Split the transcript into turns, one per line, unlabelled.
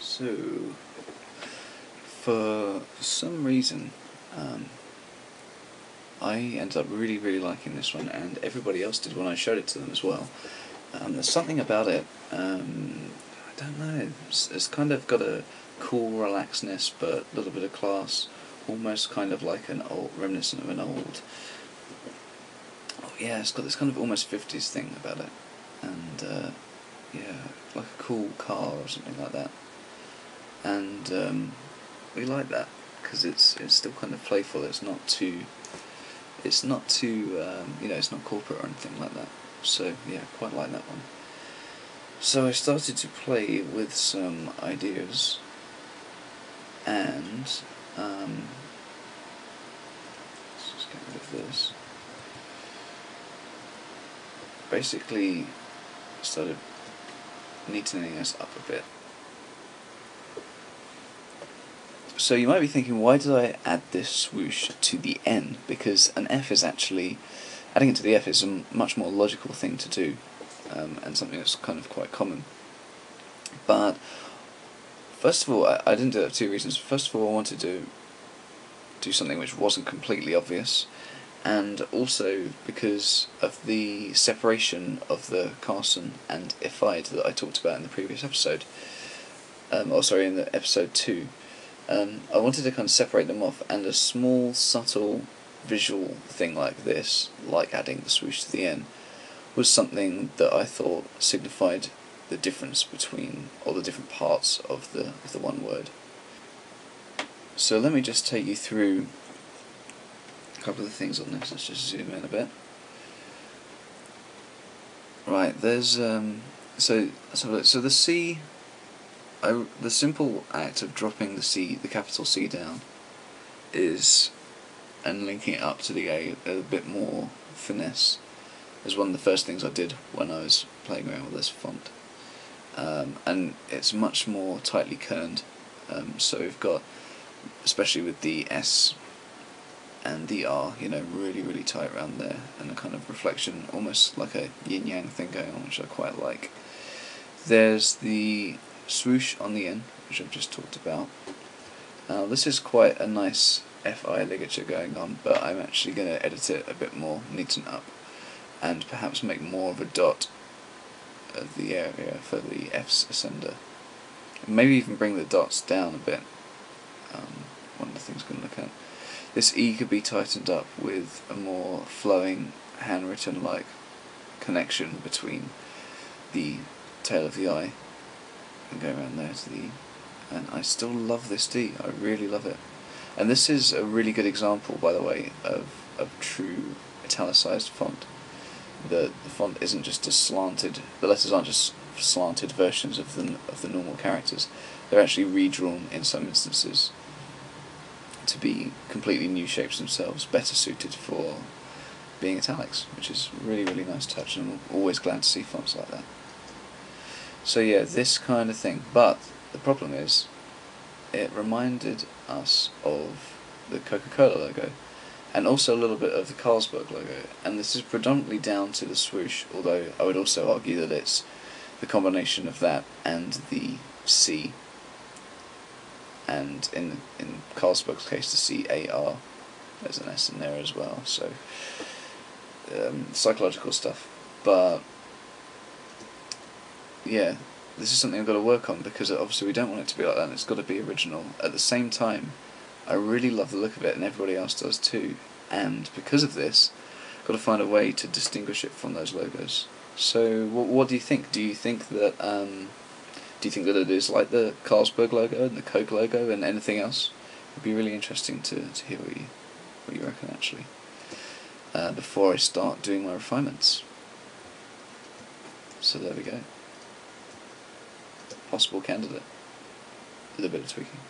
So, for some reason, I ended up really liking this one, and everybody else did when I showed it to them as well. There's something about it, I don't know, it's kind of got a cool relaxedness, but a little bit of class, almost kind of like an old, reminiscent of an old, oh yeah, it's got this kind of almost 50s thing about it, and yeah, like a cool car or something like that. And we like that because it's still kind of playful. It's not too it's not corporate or anything like that. So yeah, quite like that one. So I started to play with some ideas, and let's just get rid of this. Basically, started neatening this up a bit. So you might be thinking, why did I add this swoosh to the N? Because an F is actually, adding it to the F is a much more logical thing to do, and something that's kind of quite common. But first of all, I didn't do that for two reasons. First of all, I wanted to do something which wasn't completely obvious, and also because of the separation of the Carson and Ifide that I talked about in the previous episode, in the episode 2. I wanted to kind of separate them off, and a small, subtle visual thing like this, like adding the swoosh to the end, was something that I thought signified the difference between all the different parts of the one word. So let me just take you through a couple of the things on this. Let's just zoom in a bit. Right, there's so the C. The simple act of dropping the capital C down, and linking it up to the A a bit more finesse, is one of the first things I did when I was playing around with this font. And it's much more tightly kerned, so we've got, especially with the S and the R, really tight around there, and a kind of reflection, almost like a yin-yang thing going on, which I quite like. There's the swoosh on the N, which I've just talked about. This is quite a nice FI ligature going on, but I'm actually going to edit it a bit more, neaten up, and perhaps make more of a dot of the area for the F's ascender. Maybe even bring the dots down a bit. One of the things we're going to look at. This E could be tightened up with a more flowing, handwritten-like connection between the tail of the I and go around there to the E. And I still love this D. I really love it. And this is a really good example, by the way, of true italicized font. The font isn't just a slanted. The letters aren't just slanted versions of the normal characters. They're actually redrawn in some instances to be completely new shapes themselves, better suited for being italics, which is really nice touch, and I'm always glad to see fonts like that. So yeah, this kind of thing. But the problem is, it reminded us of the Coca-Cola logo, and also a little bit of the Carlsberg logo, and this is predominantly down to the swoosh, although I would also argue that it's the combination of that and the C, and in Carlsberg's case the C-A-R, there's an S in there as well, so psychological stuff. But yeah, this is something I've got to work on, because obviously we don't want it to be like that, and it's got to be original. At the same time, I really love the look of it, and everybody else does too, and because of this, I've got to find a way to distinguish it from those logos. So what do you think? Do you think that it is like the Carlsberg logo and the Coke logo and anything else? It'd be really interesting to hear what you reckon, actually, before I start doing my refinements. So there we go. Possible candidate. A little bit of tweaking.